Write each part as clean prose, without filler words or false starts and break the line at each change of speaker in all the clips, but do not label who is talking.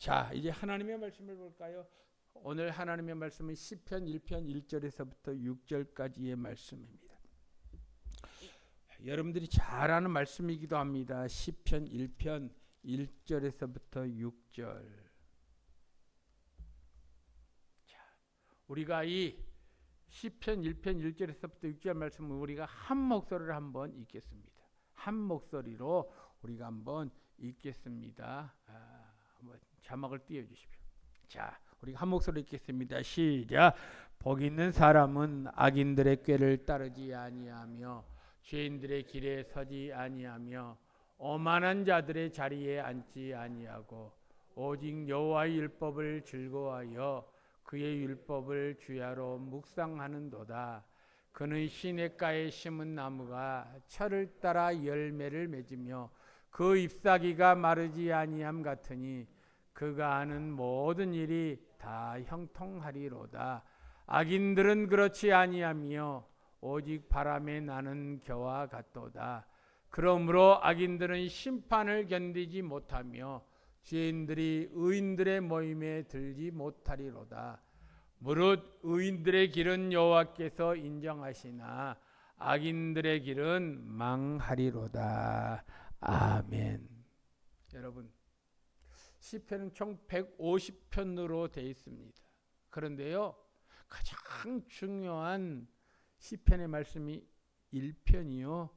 자, 이제 하나님의 말씀을 볼까요? 오늘 하나님의 말씀은 시편 1편 1절에서부터 6절까지의 말씀입니다. 여러분들이 잘 아는 말씀이기도 합니다. 시편 1편 1절에서부터 6절. 자, 우리가 이 시편 1편 1절에서부터 6절 말씀을 우리가 한 목소리로 한번 읽겠습니다. 한 목소리로 우리가 한번 읽겠습니다. 한번 자막을 띄워주십시오. 자, 우리가 한 목소리로 읽겠습니다. 시작. 복 있는 사람은 악인들의 꾀를 따르지 아니하며 죄인들의 길에 서지 아니하며 오만한 자들의 자리에 앉지 아니하고 오직 여호와의 율법을 즐거워하여 그의 율법을 주야로 묵상하는도다. 그는 시냇가에 심은 나무가 철을 따라 열매를 맺으며 그 잎사귀가 마르지 아니함 같으니 그가 하는 모든 일이 다 형통하리로다. 악인들은 그렇지 아니하며 오직 바람에 나는 겨와 같도다. 그러므로 악인들은 심판을 견디지 못하며 죄인들이 의인들의 모임에 들지 못하리로다. 무릇 의인들의 길은 여호와께서 인정하시나 악인들의 길은 망하리로다. 아멘. 여러분, 시편은 총 150편으로 되어 있습니다. 그런데요, 가장 중요한 시편의 말씀이 1편이요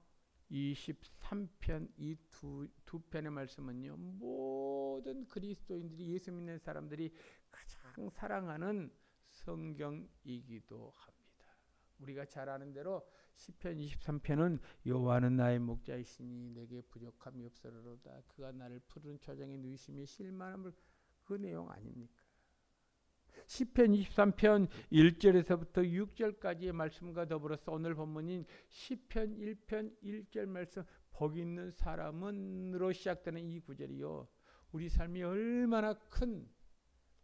23편 이 두 편의 말씀은요, 모든 그리스도인들이 예수 믿는 사람들이 가장 사랑하는 성경이기도 합니다. 우리가 잘 아는 대로 시편 23편은 여호와는 나의 목자이시니 내게 부족함이 없으리로다. 그가 나를 푸른 초장에 누이시며 실만함을, 그 내용 아닙니까? 시편 23편 1절에서부터 6절까지의 말씀과 더불어서 오늘 본문인 시편 1편 1절 말씀 복 있는 사람은으로 시작되는 이 구절이요, 우리 삶이 얼마나 큰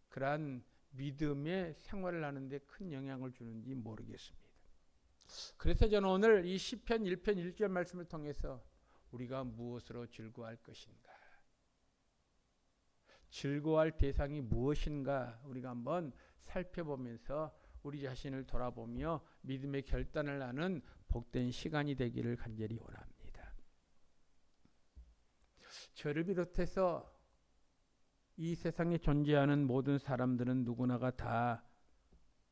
그러한 믿음의 생활을 하는데 큰 영향을 주는지 모르겠습니다. 그래서 저는 오늘 이 시편 1편 1절 말씀을 통해서 우리가 무엇으로 즐거워할 것인가, 즐거워할 대상이 무엇인가 우리가 한번 살펴보면서 우리 자신을 돌아보며 믿음의 결단을 하는 복된 시간이 되기를 간절히 원합니다. 저를 비롯해서 이 세상에 존재하는 모든 사람들은 누구나가 다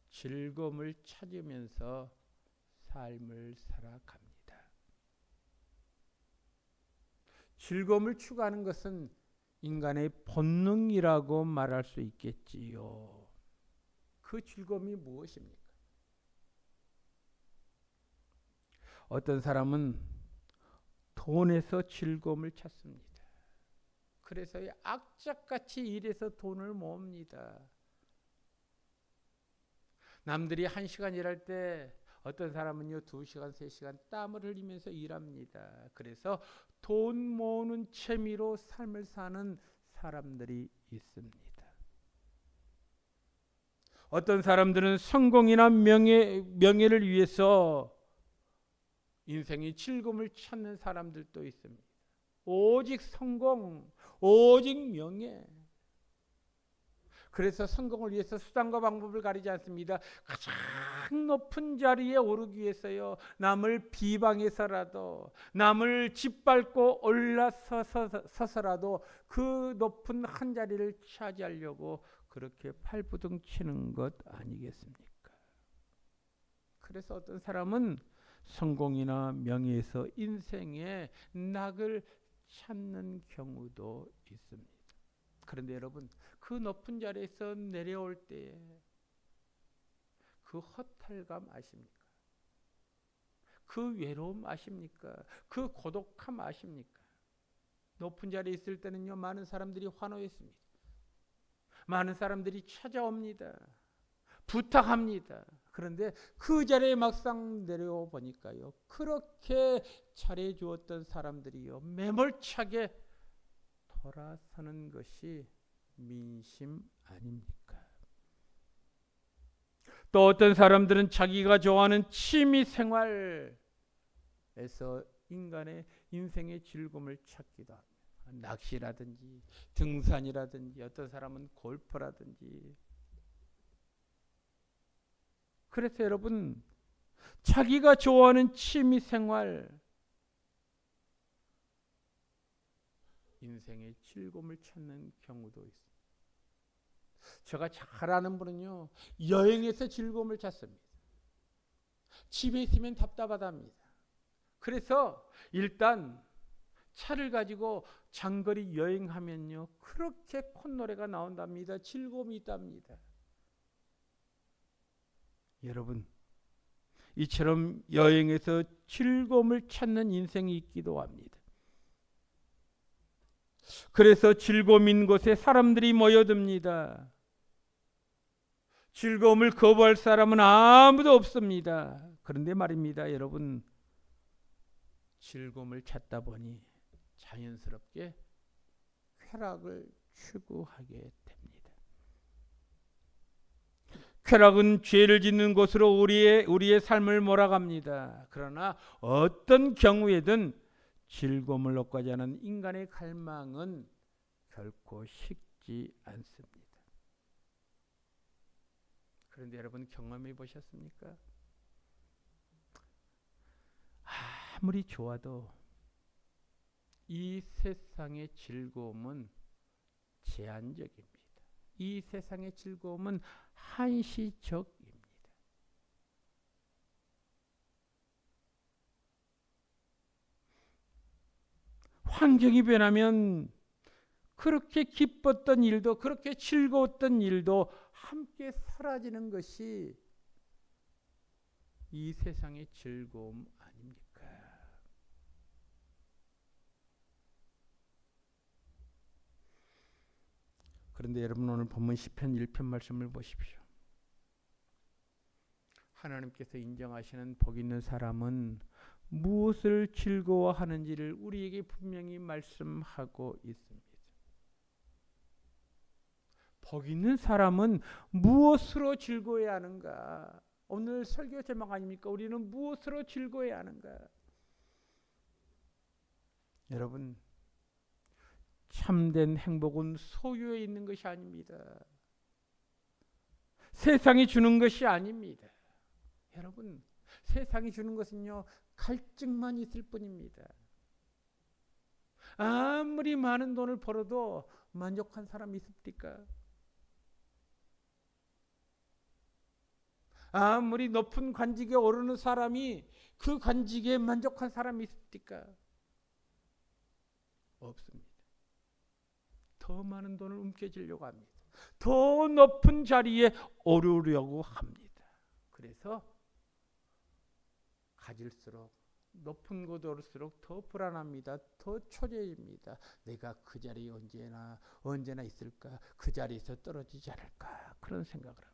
즐거움을 찾으면서 삶을 살아갑니다. 즐거움을 추구하는 것은 인간의 본능이라고 말할 수 있겠지요. 그 즐거움이 무엇입니까? 어떤 사람은 돈에서 즐거움을 찾습니다. 그래서 악착같이 일해서 돈을 모읍니다. 남들이 1시간 일할 때 어떤 사람은요 2시간, 3시간 땀을 흘리면서 일합니다. 그래서 돈 모으는 취미로 삶을 사는 사람들이 있습니다. 어떤 사람들은 성공이나 명예를 위해서 인생의 즐거움을 찾는 사람들도 있습니다. 오직 성공, 오직 명예. 그래서 성공을 위해서 수단과 방법을 가리지 않습니다. 가장 높은 자리에 오르기 위해서요, 남을 비방해서라도, 남을 짓밟고 올라서서라도 그 높은 한 자리를 차지하려고 그렇게 팔부둥 치는 것 아니겠습니까? 그래서 어떤 사람은 성공이나 명예에서 인생의 낙을 찾는 경우도 있습니다. 그런데 여러분, 그 높은 자리에서 내려올 때에 그 허탈감 아십니까? 그 외로움 아십니까? 그 고독함 아십니까? 높은 자리에 있을 때는요, 많은 사람들이 환호했습니다. 많은 사람들이 찾아옵니다. 부탁합니다. 그런데 그 자리에 막상 내려와 보니까요, 그렇게 잘해 주었던 사람들이요, 매몰차게 돌아서는 것이 민심 아닙니까? 또 어떤 사람들은 자기가 좋아하는 취미 생활에서 인간의 인생의 즐거움을 찾기도 합니다. 낚시라든지 등산이라든지 어떤 사람은 골프라든지. 그래서 여러분 자기가 좋아하는 취미 생활, 인생의 즐거움을 찾는 경우도 있습니다. 제가 잘 아는 분은요, 여행에서 즐거움을 찾습니다. 집에 있으면 답답하답니다. 그래서 일단 차를 가지고 장거리 여행하면요, 그렇게 콧노래가 나온답니다. 즐거움이 있답니다. 여러분, 이처럼 여행에서 즐거움을 찾는 인생이 있기도 합니다. 그래서 즐거움 있는 곳에 사람들이 모여듭니다. 즐거움을 거부할 사람은 아무도 없습니다. 그런데 말입니다, 여러분, 즐거움을 찾다 보니 자연스럽게 쾌락을 추구하게 됩니다. 쾌락은 죄를 짓는 곳으로 우리의 삶을 몰아갑니다. 그러나 어떤 경우에든 즐거움을 얻고자 하는 인간의 갈망은 결코 식지 않습니다. 그런데 여러분 경험해 보셨습니까? 아무리 좋아도 이 세상의 즐거움은 제한적입니다. 이 세상의 즐거움은 한시적입니다. 환경이 변하면 그렇게 기뻤던 일도, 그렇게 즐거웠던 일도 함께 사라지는 것이 이 세상의 즐거움 아닙니까? 그런데 여러분 오늘 본문 시편 1편 말씀을 보십시오. 하나님께서 인정하시는 복 있는 사람은 무엇을 즐거워하는지를 우리에게 분명히 말씀하고 있습니다. 복 있는 사람은 무엇으로 즐거워해야 하는가? 오늘 설교 제목 아닙니까? 우리는 무엇으로 즐거워해야 하는가? 여러분, 참된 행복은 소유에 있는 것이 아닙니다. 세상이 주는 것이 아닙니다. 여러분, 세상이 주는 것은요, 갈증만 있을 뿐입니다. 아무리 많은 돈을 벌어도 만족한 사람이 있습니까? 아무리 높은 관직에 오르는 사람이 그 관직에 만족한 사람이 있습니까? 없습니다. 더 많은 돈을 움켜쥐려고 합니다. 더 높은 자리에 오르려고 합니다. 그래서 가질수록 높은 곳 오를수록 더 불안합니다. 더 초조해집니다. 내가 그 자리에 언제나 있을까? 그 자리에서 떨어지지 않을까? 그런 생각을 합니다.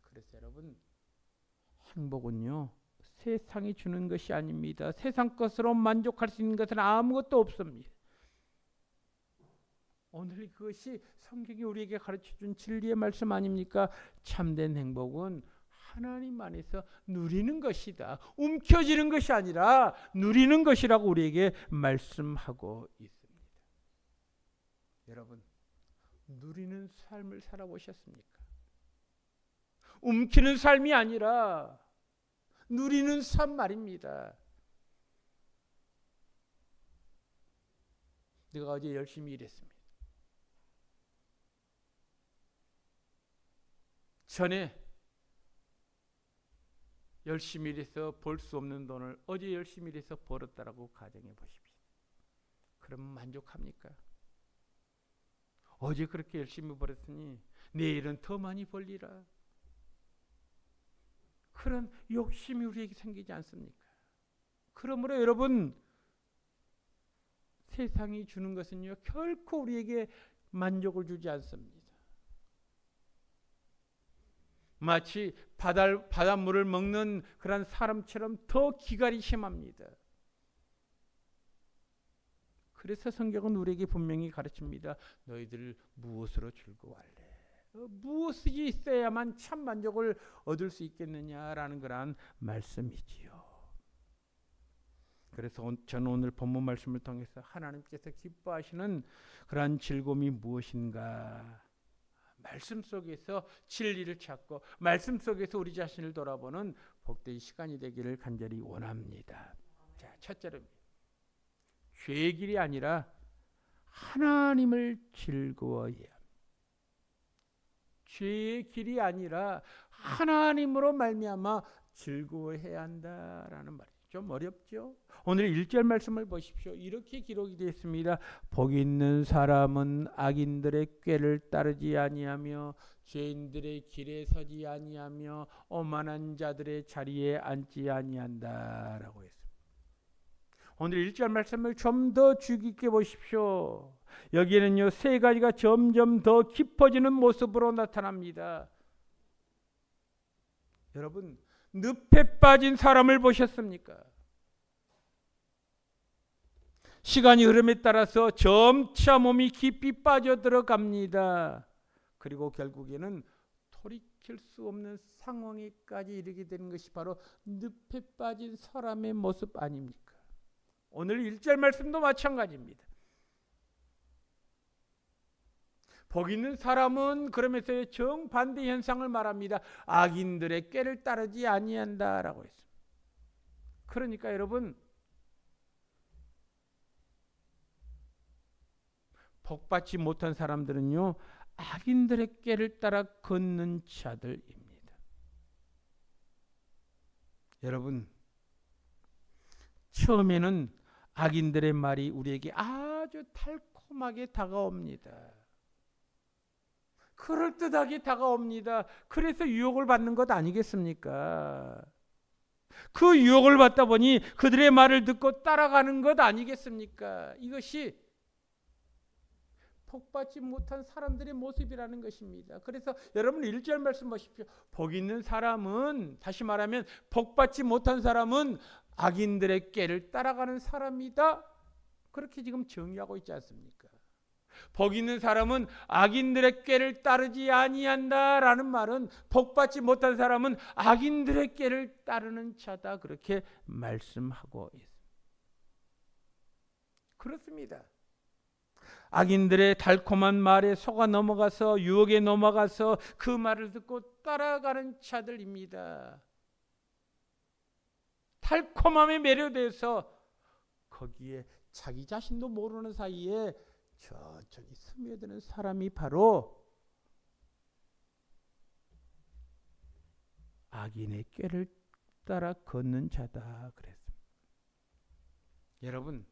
그래서 여러분, 행복은요, 세상이 주는 것이 아닙니다. 세상 것으로 만족할 수 있는 것은 아무것도 없습니다. 오늘 그것이 성경이 우리에게 가르쳐준 진리의 말씀 아닙니까? 참된 행복은 하나님 안에서 누리는 것이다. 움켜쥐는 것이 아니라 누리는 것이라고 우리에게 말씀하고 있습니다. 여러분, 누리는 삶을 살아보셨습니까? 움키는 삶이 아니라 누리는 삶 말입니다. 내가 어제 열심히 일했습니다. 전에 열심히 일해서 벌 수 없는 돈을 어제 열심히 일해서 벌었다라고 가정해 보십시오. 그럼 만족합니까? 어제 그렇게 열심히 벌었으니 내일은 더 많이 벌리라. 그런 욕심이 우리에게 생기지 않습니까? 그러므로 여러분, 세상이 주는 것은요, 결코 우리에게 만족을 주지 않습니다. 마치 바닷물을 먹는 그런 사람처럼 더 기갈이 심합니다. 그래서 성경은 우리에게 분명히 가르칩니다. 너희들 무엇으로 즐거워할래? 무엇이 있어야만 참 만족을 얻을 수 있겠느냐라는 그런 말씀이지요. 그래서 저는 오늘 본문 말씀을 통해서 하나님께서 기뻐하시는 그러한 즐거움이 무엇인가? 말씀 속에서 진리를 찾고 말씀 속에서 우리 자신을 돌아보는 복된 시간이 되기를 간절히 원합니다. 자, 첫째로 죄의 길이 아니라 하나님을 즐거워해야 합니다. 죄의 길이 아니라 하나님으로 말미암아 즐거워해야 한다라는 말이죠. 좀 어렵죠? 오늘 1절 말씀을 보십시오. 이렇게 기록이 되어 있습니다. 복 있는 사람은 악인들의 꾀를 따르지 아니하며 죄인들의 길에 서지 아니하며 오만한 자들의 자리에 앉지 아니한다라고 했습니다. 오늘 1절 말씀을 좀 더 주의 깊게 보십시오. 여기에는요, 세 가지가 점점 더 깊어지는 모습으로 나타납니다. 여러분, 늪에 빠진 사람을 보셨습니까? 시간이 흐름에 따라서 점차 몸이 깊이 빠져들어갑니다. 그리고 결국에는 돌이킬 수 없는 상황에까지 이르게 되는 것이 바로 늪에 빠진 사람의 모습 아닙니까? 오늘 1절 말씀도 마찬가지입니다. 복 있는 사람은 그러면서 정반대 현상을 말합니다. 악인들의 꾀를 따르지 아니한다라고 했습니다. 그러니까 여러분, 복받지 못한 사람들은요, 악인들의 꾀를 따라 걷는 자들입니다. 여러분, 처음에는 악인들의 말이 우리에게 아주 달콤하게 다가옵니다. 그럴듯하게 다가옵니다. 그래서 유혹을 받는 것 아니겠습니까? 그 유혹을 받다 보니 그들의 말을 듣고 따라가는 것 아니겠습니까? 이것이 복받지 못한 사람들의 모습이라는 것입니다. 그래서 여러분 1절 말씀 보십시오. 복 있는 사람은, 다시 말하면 복받지 못한 사람은 악인들의 꾀를 따라가는 사람이다. 그렇게 지금 정의하고 있지 않습니까? 복 있는 사람은 악인들의 꾀를 따르지 아니한다라는 말은 복받지 못한 사람은 악인들의 꾀를 따르는 자다. 그렇게 말씀하고 있습니다. 그렇습니다. 악인들의 달콤한 말에 속아 넘어가서 유혹에 넘어가서 그 말을 듣고 따라가는 자들입니다. 달콤함에 매료돼서 거기에 자기 자신도 모르는 사이에 천천히 스며드는 사람이 바로 악인의 꾀를 따라 걷는 자다 그랬습니다. 여러분,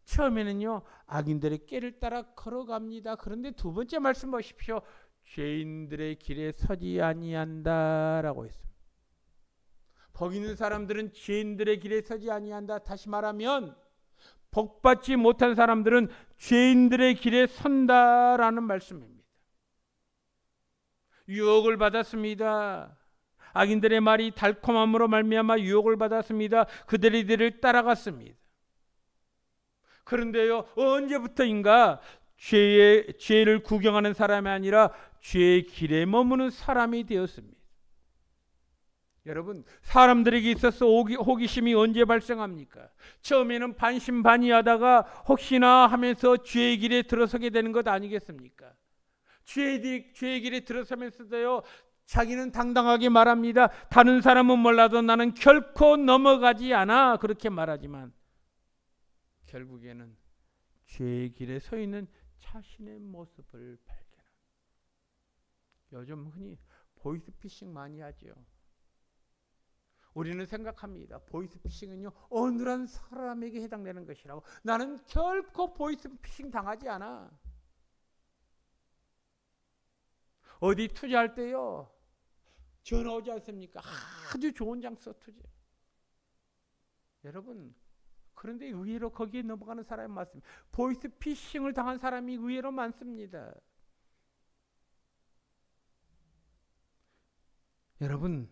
처음에는요, 악인들의 꾀를 따라 걸어갑니다. 그런데 두 번째 말씀 보십시오. 죄인들의 길에 서지 아니한다라고 했습니다. 복 있는 사람들은 죄인들의 길에 서지 아니한다. 다시 말하면 복받지 못한 사람들은 죄인들의 길에 선다라는 말씀입니다. 유혹을 받았습니다. 악인들의 말이 달콤함으로 말미암아 유혹을 받았습니다. 그들의 길을 따라갔습니다. 그런데요, 언제부터인가 죄를 구경하는 사람이 아니라 죄의 길에 머무는 사람이 되었습니다. 여러분, 사람들에게 있어서 호기심이 언제 발생합니까? 처음에는 반신반의하다가 혹시나 하면서 죄의 길에 들어서게 되는 것 아니겠습니까? 죄의 길에 들어서면서도요, 자기는 당당하게 말합니다. 다른 사람은 몰라도 나는 결코 넘어가지 않아. 그렇게 말하지만 결국에는 죄의 길에 서 있는 자신의 모습을 발견합니다. 요즘 흔히 보이스피싱 많이 하죠. 우리는 생각합니다. 보이스피싱은요, 어느한 사람에게 해당되는 것이라고. 나는 결코 보이스피싱 당하지 않아. 어디 투자할 때요, 전화 오지 않습니까? 아주 좋은 장소 투자. 여러분, 그런데 의외로 거기에 넘어가는 사람이 많습니다. 보이스피싱을 당한 사람이 의외로 많습니다. 여러분,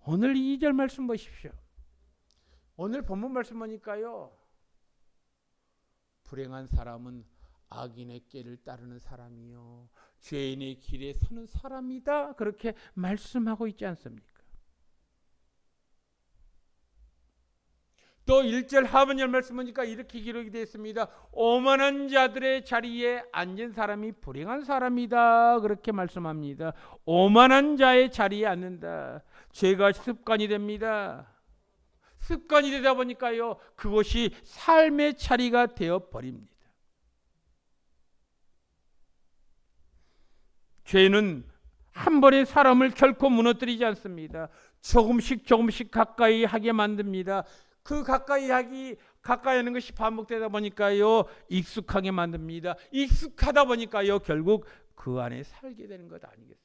오늘 2절 말씀 보십시오. 오늘 본문 말씀 보니까요, 불행한 사람은 악인의 꾀를 따르는 사람이요 죄인의 길에 서는 사람이다. 그렇게 말씀하고 있지 않습니까? 또 1절 하반절 말씀 보니까 이렇게 기록이 되어 있습니다. 오만한 자들의 자리에 앉은 사람이 불행한 사람이다. 그렇게 말씀합니다. 오만한 자의 자리에 앉는다. 죄가 습관이 됩니다. 습관이 되다 보니까요, 그것이 삶의 자리가 되어 버립니다. 죄는 한 번에 사람을 결코 무너뜨리지 않습니다. 조금씩 조금씩 가까이 하게 만듭니다. 그 가까이 하는 것이 반복되다 보니까요, 익숙하게 만듭니다. 익숙하다 보니까요, 결국 그 안에 살게 되는 것 아니겠습니까?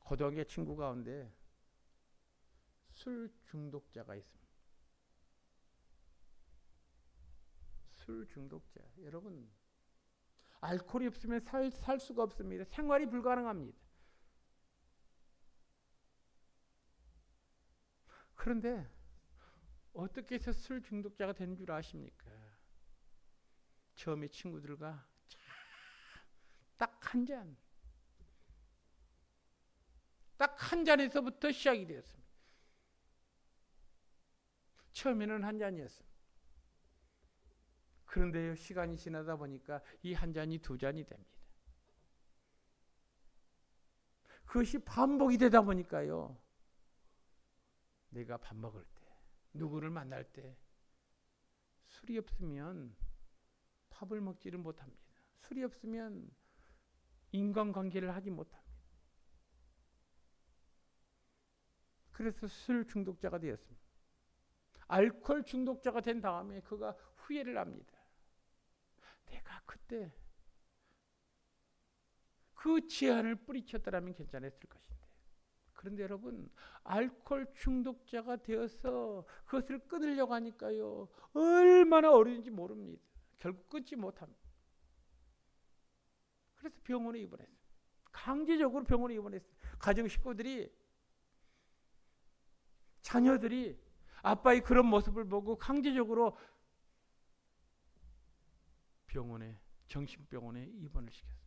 고등학교 친구 가운데 술 중독자가 있습니다. 술 중독자. 여러분, 알코올이 없으면 살 수가 없습니다. 생활이 불가능합니다. 그런데 어떻게 해서 술 중독자가 된 줄 아십니까? 처음에 친구들과 딱 한 잔. 딱 한 잔에서부터 시작이 되었습니다. 처음에는 한 잔이었습니다. 그런데 시간이 지나다 보니까 이 한 잔이 두 잔이 됩니다. 그것이 반복이 되다 보니까요, 내가 밥 먹을 때, 누구를 만날 때 술이 없으면 밥을 먹지를 못합니다. 술이 없으면 인간관계를 하지 못합니다. 그래서 술 중독자가 되었습니다. 알코올 중독자가 된 다음에 그가 후회를 합니다. 내가 그때 그 제한을 뿌리쳤더라면 괜찮았을 것인데. 그런데 여러분, 알코올 중독자가 되어서 그것을 끊으려고 하니까요, 얼마나 어려운지 모릅니다. 결국 끊지 못합니다. 그래서 병원에 입원했어요. 강제적으로 병원에 입원했어요. 가정 식구들이, 자녀들이 아빠의 그런 모습을 보고 강제적으로 정신병원에 입원을 시켰어요.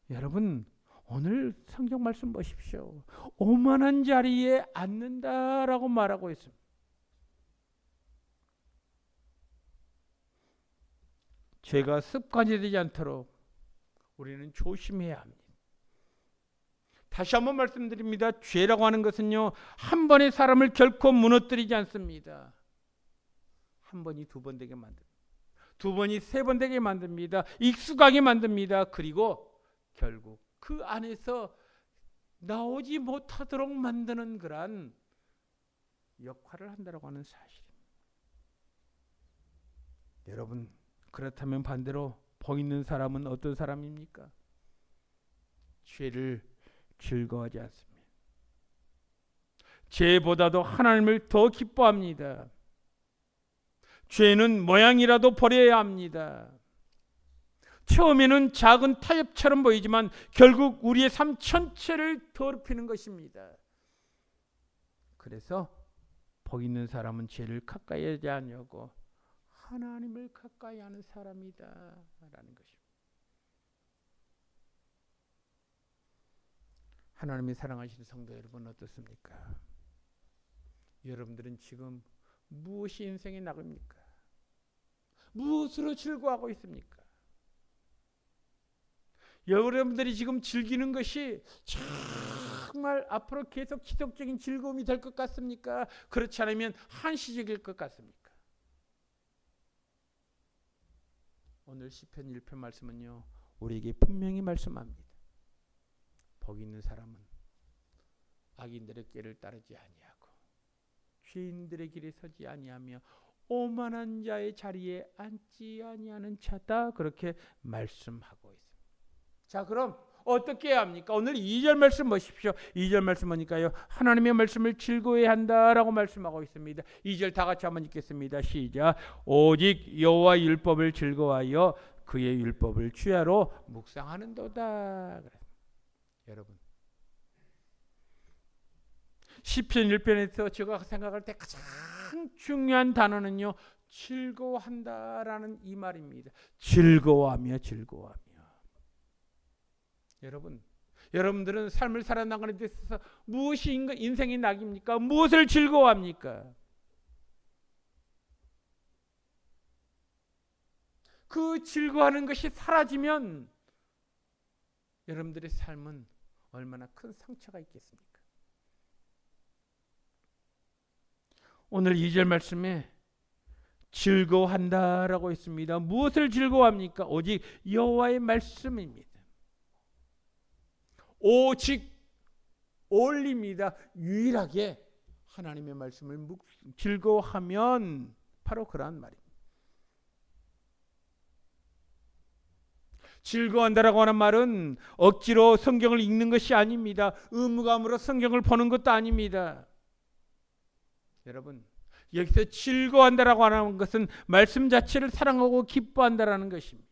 여러분, 오늘 성경 말씀 보십시오. 오만한 자리에 앉는다라고 말하고 있습니다. 죄가 습관이 되지 않도록 우리는 조심해야 합니다. 다시 한번 말씀드립니다. 죄라고 하는 것은요, 한 번의 사람을 결코 무너뜨리지 않습니다. 한 번이 두 번 되게 만듭니다. 두 번이 세 번 되게 만듭니다. 익숙하게 만듭니다. 그리고 결국 그 안에서 나오지 못하도록 만드는 그러한 역할을 한다고 하는 사실입니다. 여러분, 그렇다면 반대로 보이는 사람은 어떤 사람입니까? 죄를 즐거워하지 않습니다. 죄보다도 하나님을 더 기뻐합니다. 죄는 모양이라도 버려야 합니다. 처음에는 작은 타협처럼 보이지만 결국 우리의 삶 전체를 더럽히는 것입니다. 그래서 복 있는 사람은 죄를 가까이 하지 않냐고 하나님을 가까이 하는 사람이다 라는 것입니다. 하나님이 사랑하시는 성도 여러분, 어떻습니까? 여러분들은 지금 무엇이 인생의 낙입니까? 무엇으로 즐거워하고 있습니까? 여러분들이 지금 즐기는 것이 정말 앞으로 계속 지속적인 즐거움이 될 것 같습니까? 그렇지 않으면 한시적일 것 같습니까? 오늘 시편 1편 말씀은요, 우리에게 분명히 말씀합니다. 복 있는 사람은 악인들의 길을 따르지 아니하고 죄인들의 길에 서지 아니하며 오만한 자의 자리에 앉지 아니하는 자다, 그렇게 말씀하고 있습니다. 자, 그럼 어떻게 해야 합니까? 오늘 2절 말씀 보십시오. 2절 말씀 보니까요, 하나님의 말씀을 즐거워해야 한다라고 말씀하고 있습니다. 2절 다 같이 한번 읽겠습니다. 시작. 오직 여호와 율법을 즐거워하여 그의 율법을 주야로 묵상하는도다. 여러분, 시편 1편에서 제가 생각할 때 가장 중요한 단어는요, 즐거워한다라는 이 말입니다. 즐거워하며. 여러분들은 삶을 살아나가는 데 있어서 무엇이 인생의 낙입니까? 무엇을 즐거워합니까? 그 즐거워하는 것이 사라지면 여러분들의 삶은 얼마나 큰 상처가 있겠습니까? 오늘 2절 말씀에 즐거워한다라고 했습니다. 무엇을 즐거워합니까? 오직 여호와의 말씀입니다. 오직 올립니다. 유일하게 하나님의 말씀을 즐거워하면 바로 그러한 말입니다. 즐거워한다라고 하는 말은 억지로 성경을 읽는 것이 아닙니다. 의무감으로 성경을 보는 것도 아닙니다. 여러분, 여기서 즐거워한다라고 하는 것은 말씀 자체를 사랑하고 기뻐한다라는 것입니다.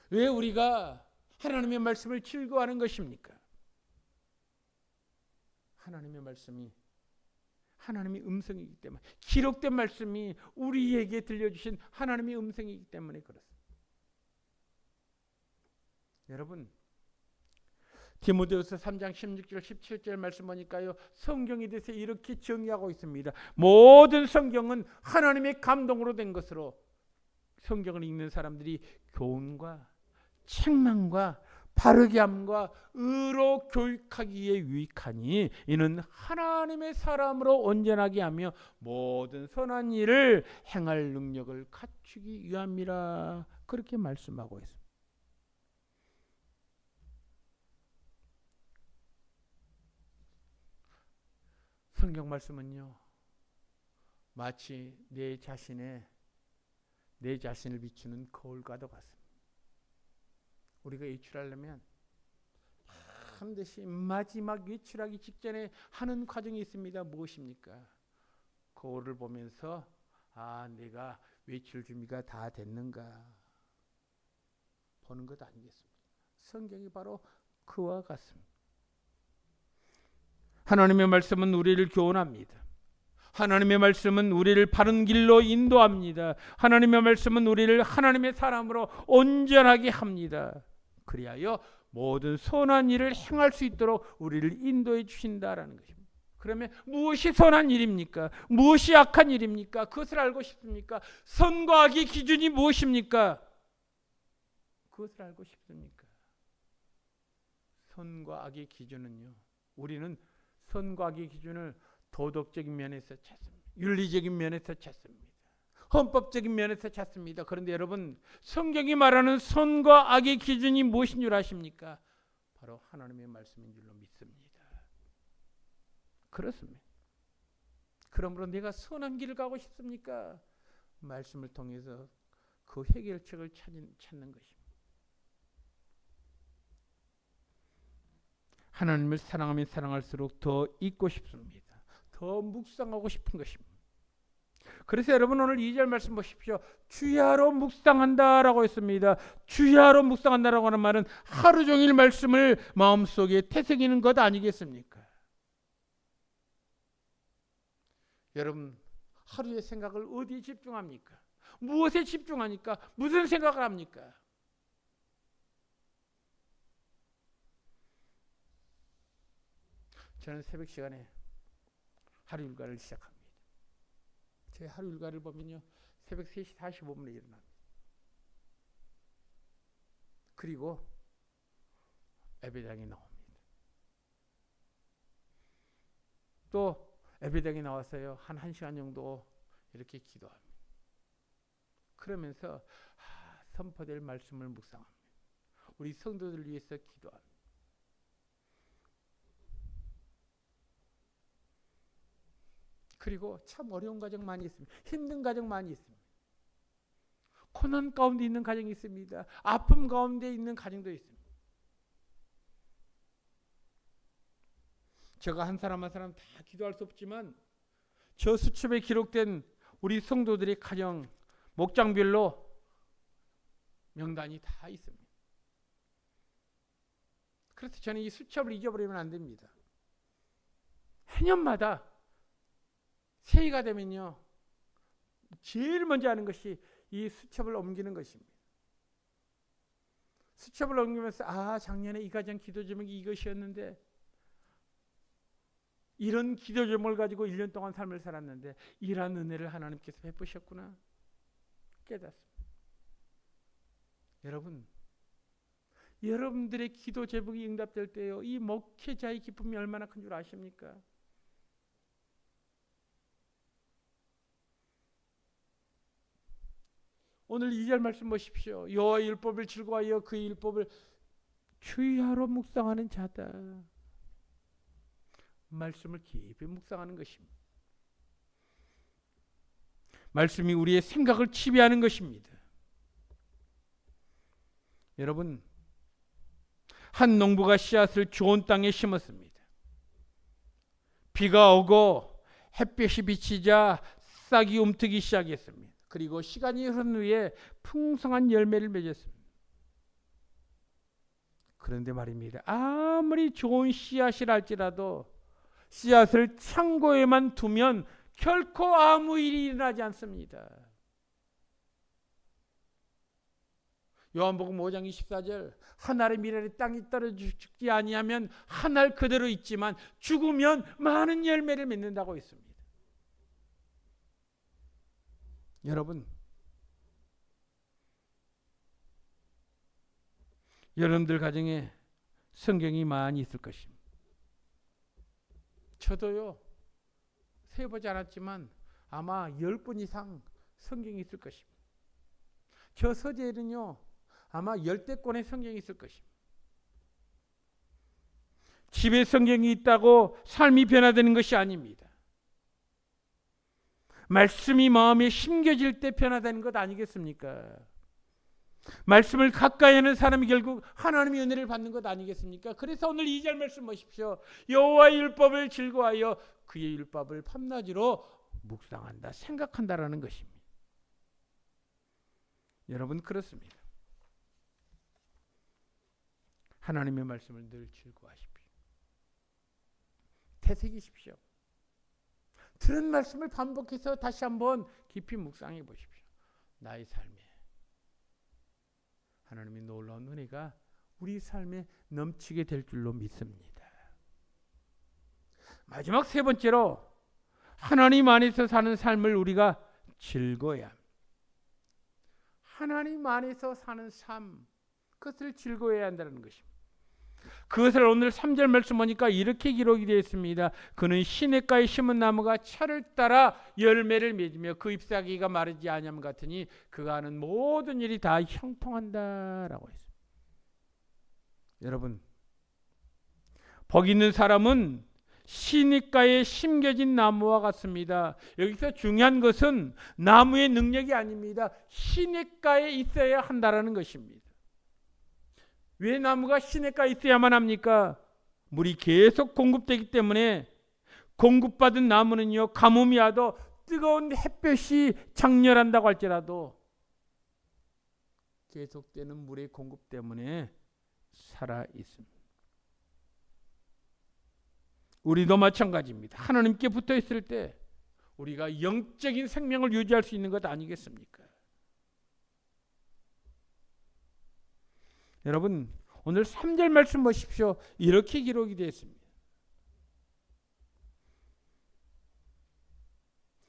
왜 우리가 하나님의 말씀을 즐거워하는 것입니까? 하나님의 말씀이 하나님의 음성이기 때문에, 기록된 말씀이 우리에게 들려주신 하나님의 음성이기 때문에 그렇습니다. 여러분, 디모데후서 3장 16절 17절 말씀 보니까요, 성경에 대해서 이렇게 정의하고 있습니다. 모든 성경은 하나님의 감동으로 된 것으로 성경을 읽는 사람들이 교훈과 책망과 바르게 함과 의로 교육하기에 유익하니 이는 하나님의 사람으로 온전하게 하며 모든 선한 일을 행할 능력을 갖추기 위함이라, 그렇게 말씀하고 있습니다. 성경 말씀은요, 마치 내 자신을 비추는 거울과도 같습니다. 우리가 외출하려면 반드시 마지막 외출하기 직전에 하는 과정이 있습니다. 무엇입니까? 거울을 보면서 내가 외출 준비가 다 됐는가 보는 것 아니겠습니까? 성경이 바로 그와 같습니다. 하나님의 말씀은 우리를 교훈합니다. 하나님의 말씀은 우리를 바른 길로 인도합니다. 하나님의 말씀은 우리를 하나님의 사람으로 온전하게 합니다. 그리하여 모든 선한 일을 행할 수 있도록 우리를 인도해 주신다라는 것입니다. 그러면 무엇이 선한 일입니까? 무엇이 악한 일입니까? 그것을 알고 싶습니까? 선과 악의 기준이 무엇입니까? 그것을 알고 싶습니까? 선과 악의 기준은요, 우리는 선과 악의 기준을 도덕적인 면에서 찾습니다. 윤리적인 면에서 찾습니다. 헌법적인 면에서 찾습니다. 그런데 여러분, 성경이 말하는 선과 악의 기준이 무엇인 줄 아십니까? 바로 하나님의 말씀인 줄로 믿습니다. 그렇습니다. 그러므로 내가 선한 길을 가고 싶습니까? 말씀을 통해서 그 해결책을 찾는 것입니다. 하나님을 사랑하면 사랑할수록 더 잊고 싶습니다. 더 묵상하고 싶은 것입니다. 그래서 여러분, 오늘 2절 말씀 보십시오. 주야로 묵상한다라고 했습니다. 주야로 묵상한다라고 하는 말은 하루 종일 말씀을 마음속에 태새기는 것 아니겠습니까? 여러분, 하루의 생각을 어디에 집중합니까? 무엇에 집중하니까? 무슨 생각을 합니까? 저는 새벽 시간에 하루 일과를 시작합니다. 제 하루 일과를 보면요, 새벽 3시 45분에 일어납니다. 그리고 예배당에 나옵니다. 또 예배당에 나와서요, 한 1시간 정도 이렇게 기도합니다. 그러면서 선포될 말씀을 묵상합니다. 우리 성도들 위해서 기도합니다. 그리고 참 어려운 가정 많이 있습니다. 힘든 가정 많이 있습니다. 고난 가운데 있는 가정이 있습니다. 아픔 가운데 있는 가정도 있습니다. 제가 한 사람 한 사람 다 기도할 수 없지만 저 수첩에 기록된 우리 성도들의 가정 목장별로 명단이 다 있습니다. 그래서 저는 이 수첩을 잊어버리면 안 됩니다. 해년마다 새해가 되면요, 제일 먼저 하는 것이 이 수첩을 옮기는 것입니다. 수첩을 넘기면서 작년에 이 가정 기도 제목이 이것이었는데 이런 기도 제목을 가지고 1년 동안 삶을 살았는데 이러한 은혜를 하나님께서 베푸셨구나 깨닫습니다. 여러분들의 기도 제목이 응답될 때요, 이 목회자의 기쁨이 얼마나 큰 줄 아십니까? 오늘 2절 말씀 보십시오. 여호와의 율법을 즐거워하여 그의 율법을 주의하러 묵상하는 자다. 말씀을 깊이 묵상하는 것입니다. 말씀이 우리의 생각을 지배하는 것입니다. 여러분, 한 농부가 씨앗을 좋은 땅에 심었습니다. 비가 오고 햇볕이 비치자 싹이 움트기 시작했습니다. 그리고 시간이 흐른 후에 풍성한 열매를 맺었습니다. 그런데 말입니다, 아무리 좋은 씨앗이랄지라도 씨앗을 창고에만 두면 결코 아무 일이 일어나지 않습니다. 요한복음 5장 24절, 한 알의 미랄이 땅에 떨어져 죽지 아니하면 한 알 그대로 있지만 죽으면 많은 열매를 맺는다고 했습니다. 여러분, 여러분들 가정에 성경이 많이 있을 것입니다. 저도요, 세어보지 않았지만 아마 10분 이상 성경이 있을 것입니다. 저 서재에는요, 아마 10대권의 성경이 있을 것입니다. 집에 성경이 있다고 삶이 변화되는 것이 아닙니다. 말씀이 마음에 심겨질 때 변화되는 것 아니겠습니까? 말씀을 가까이 하는 사람이 결국 하나님의 은혜를 받는 것 아니겠습니까? 그래서 오늘 2절 말씀 보십시오. 여호와의 율법을 즐거워하여 그의 율법을 밤낮으로 묵상한다, 생각한다라는 것입니다. 여러분, 그렇습니다. 하나님의 말씀을 늘 즐거워하십시오. 되새기십시오. 들은 말씀을 반복해서 다시 한번 깊이 묵상해 보십시오. 나의 삶에 하나님의 놀라운 은혜가 우리 삶에 넘치게 될 줄로 믿습니다. 마지막 세 번째로, 하나님 안에서 사는 삶을 우리가 즐거워야 합니다. 하나님 안에서 사는 삶, 그것을 즐거워해야 한다는 것입니다. 그것을 오늘 3절 말씀 보니까 이렇게 기록이 되어 있습니다. 그는 시냇가에 심은 나무가 철을 따라 열매를 맺으며 그 잎사귀가 마르지 아니함 같으니 그가 하는 모든 일이 다 형통한다라고 했습니다. 여러분, 복 있는 사람은 시냇가에 심겨진 나무와 같습니다. 여기서 중요한 것은 나무의 능력이 아닙니다. 시냇가에 있어야 한다라는 것입니다. 왜 나무가 시냇가에 있어야만 합니까? 물이 계속 공급되기 때문에 공급받은 나무는요, 가뭄이 와도 뜨거운 햇볕이 장렬한다고 할지라도 계속되는 물의 공급 때문에 살아 있습니다. 우리도 마찬가지입니다. 하나님께 붙어 있을 때 우리가 영적인 생명을 유지할 수 있는 것 아니겠습니까? 여러분, 오늘 3절 말씀 보십시오. 이렇게 기록이 되어 있습니다.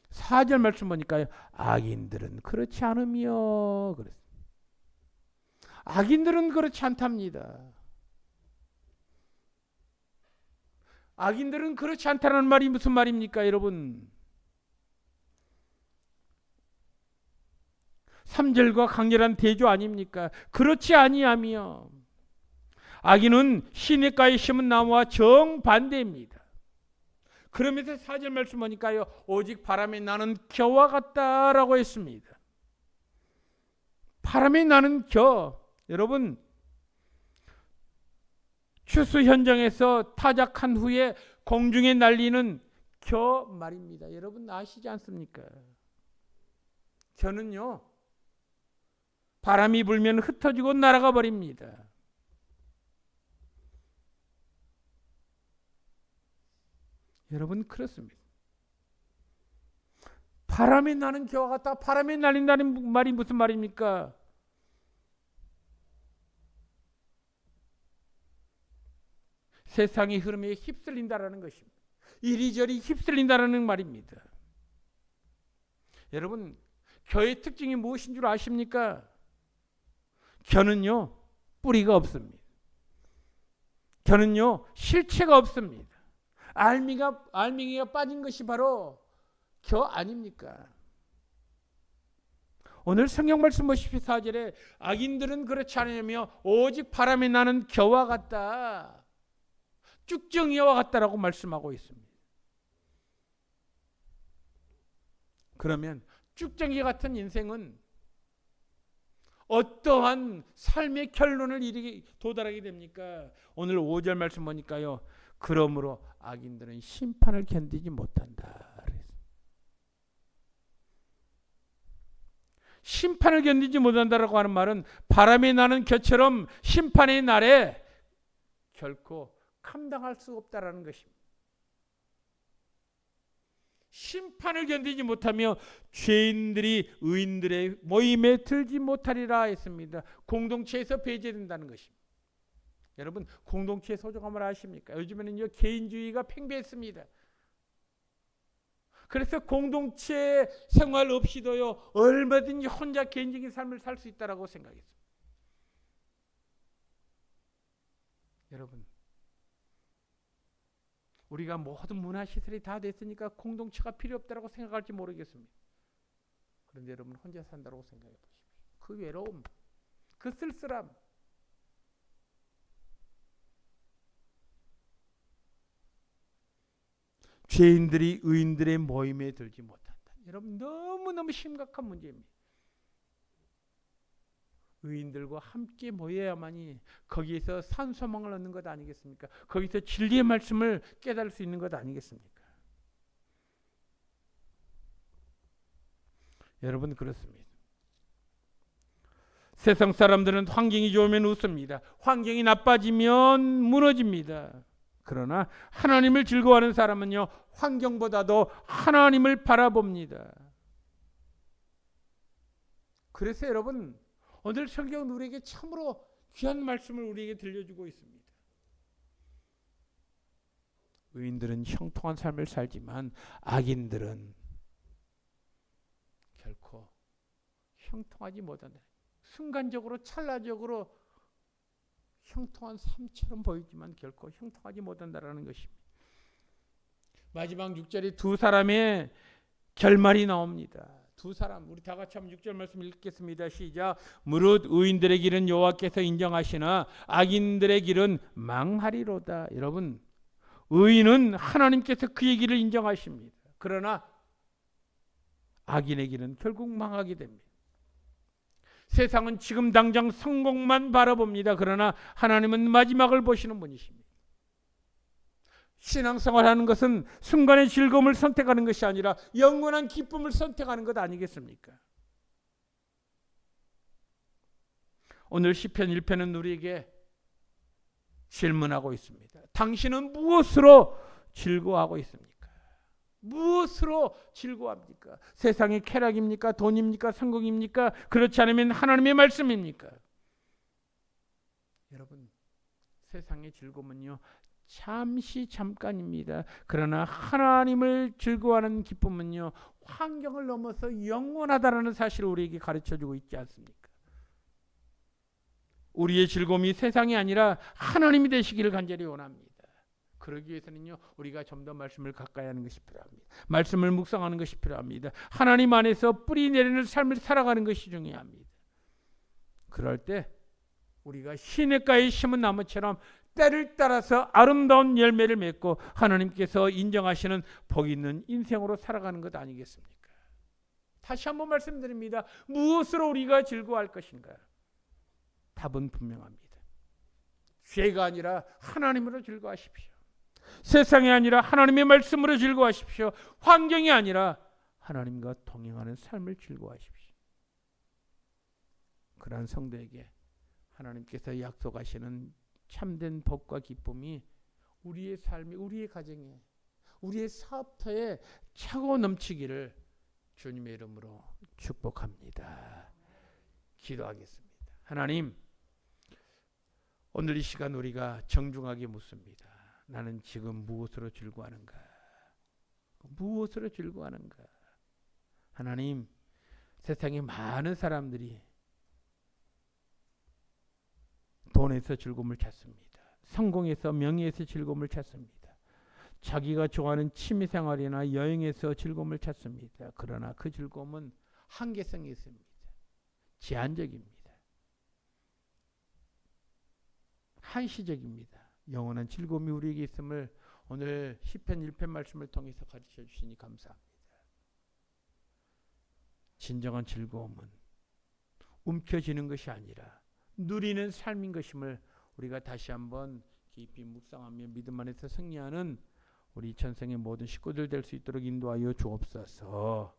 4절 말씀 보니까요, 악인들은 그렇지 않으며 그랬습니다. 악인들은 그렇지 않답니다. 악인들은 그렇지 않다는 말이 무슨 말입니까, 여러분? 3절과 강렬한 대조 아닙니까? 그렇지 아니하며, 악인은 시냇가에 심은 나무와 정반대입니다. 그러면서 4절 말씀 보니까요, 오직 바람에 나는 겨와 같다라고 했습니다. 바람에 나는 겨, 여러분, 추수 현장에서 타작한 후에 공중에 날리는 겨 말입니다. 여러분 아시지 않습니까? 겨는요, 바람이 불면 흩어지고 날아가 버립니다. 여러분, 그렇습니다. 바람에 나는 겨와 같다. 바람에 날린다는 말이 무슨 말입니까? 세상의 흐름에 휩쓸린다라는 것입니다. 이리저리 휩쓸린다라는 말입니다. 여러분, 교회의 특징이 무엇인 줄 아십니까? 교는요, 뿌리가 없습니다. 교는요, 실체가 없습니다. 알맹이가 빠진 것이 바로 교 아닙니까? 오늘 성경 말씀 보십시오. 4절에 악인들은 그렇지 않으며 오직 바람이 나는 겨와 같다. 쭉정이와 같다라고 말씀하고 있습니다. 그러면 쭉정이 같은 인생은 어떠한 삶의 결론을 도달하게 됩니까? 오늘 5절 말씀 보니까요. 그러므로 악인들은 심판을 견디지 못한다. 심판을 견디지 못한다라고 하는 말은 바람이 나는 겨처럼 심판의 날에 결코 감당할 수 없다라는 것입니다. 심판을 견디지 못하며 죄인들이 의인들의 모임에 들지 못하리라 했습니다. 공동체에서 배제된다는 것입니다. 여러분, 공동체의 소중함을 아십니까? 요즘에는요, 개인주의가 팽배했습니다. 그래서 공동체 생활 없이도요, 얼마든지 혼자 개인적인 삶을 살 수 있다라고 생각했습니다. 여러분, 우리가 모든 문화시설이 다 됐으니까 공동체가 필요 없다라고 생각할지 모르겠습니다. 그런데 여러분, 혼자 산다고 생각해 보십시오. 그 외로움, 그 쓸쓸함. 죄인들이 의인들의 모임에 들지 못한다. 여러분, 너무너무 심각한 문제입니다. 의인들과 함께 모여야만이 거기에서 산소망을 얻는 것 아니겠습니까? 거기서 진리의 말씀을 깨달을 수 있는 것 아니겠습니까? 여러분, 그렇습니다. 세상 사람들은 환경이 좋으면 웃습니다. 환경이 나빠지면 무너집니다. 그러나 하나님을 즐거워하는 사람은요, 환경보다도 하나님을 바라봅니다. 그래서 여러분, 오늘 성경은 우리에게 참으로 귀한 말씀을 우리에게 들려주고 있습니다. 의인들은 형통한 삶을 살지만 악인들은 결코 형통하지 못한다. 순간적으로 찰나적으로 형통한 삶처럼 보이지만 결코 형통하지 못한다라는 것입니다. 마지막 6절에 두 사람의 결말이 나옵니다. 두 사람, 우리 다 같이 한번 6절 말씀 읽겠습니다. 시작. 무릇 의인들의 길은 여호와께서 인정하시나 악인들의 길은 망하리로다. 여러분, 의인은 하나님께서 그의 길을 인정하십니다. 그러나 악인의 길은 결국 망하게 됩니다. 세상은 지금 당장 성공만 바라봅니다. 그러나 하나님은 마지막을 보시는 분이십니다. 신앙생활하는 것은 순간의 즐거움을 선택하는 것이 아니라 영원한 기쁨을 선택하는 것 아니겠습니까? 오늘 시편 1편은 우리에게 질문하고 있습니다. 당신은 무엇으로 즐거워하고 있습니까? 무엇으로 즐거워합니까? 세상의 쾌락입니까? 돈입니까? 성공입니까? 그렇지 않으면 하나님의 말씀입니까? 여러분, 세상의 즐거움은요, 잠시 잠깐입니다. 그러나 하나님을 즐거워하는 기쁨은요, 환경을 넘어서 영원하다라는 사실을 우리에게 가르쳐주고 있지 않습니까? 우리의 즐거움이 세상이 아니라 하나님이 되시기를 간절히 원합니다. 그러기 위해서는요, 우리가 좀 더 말씀을 가까이 하는 것이 필요합니다. 말씀을 묵상하는 것이 필요합니다. 하나님 안에서 뿌리 내리는 삶을 살아가는 것이 중요합니다. 그럴 때 우리가 시냇가에 심은 나무처럼 때를 따라서 아름다운 열매를 맺고 하나님께서 인정하시는 복 있는 인생으로 살아가는 것 아니겠습니까? 다시 한번 말씀드립니다. 무엇으로 우리가 즐거워할 것인가? 답은 분명합니다. 죄가 아니라 하나님으로 즐거워하십시오. 세상이 아니라 하나님의 말씀으로 즐거워하십시오. 환경이 아니라 하나님과 동행하는 삶을 즐거워하십시오. 그러한 성도에게 하나님께서 약속하시는 참된 복과 기쁨이 우리의 삶이, 우리의 가정에, 우리의 사업터에 차고 넘치기를 주님의 이름으로 축복합니다. 기도하겠습니다. 하나님, 오늘 이 시간 우리가 정중하게 묻습니다. 나는 지금 무엇으로 즐거워하는가? 무엇으로 즐거워하는가? 하나님, 세상에 많은 사람들이 돈에서 즐거움을 찾습니다. 성공에서, 명예에서 즐거움을 찾습니다. 자기가 좋아하는 취미생활이나 여행에서 즐거움을 찾습니다. 그러나 그 즐거움은 한계성이 있습니다. 제한적입니다. 한시적입니다. 영원한 즐거움이 우리에게 있음을 오늘 시편 1편 말씀을 통해서 가르쳐 주시니 감사합니다. 진정한 즐거움은 움켜쥐는 것이 아니라 누리는 삶인 것임을 우리가 다시 한번 깊이 묵상하며 믿음 안에서 승리하는 우리 전생의 모든 식구들 될 수 있도록 인도하여 주옵소서.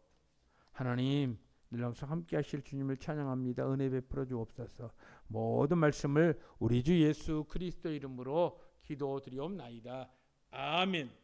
하나님, 늘 항상 함께 하실 주님을 찬양합니다. 은혜 베풀어 주옵소서. 모든 말씀을 우리 주 예수 그리스도 이름으로 기도드리옵나이다. 아멘.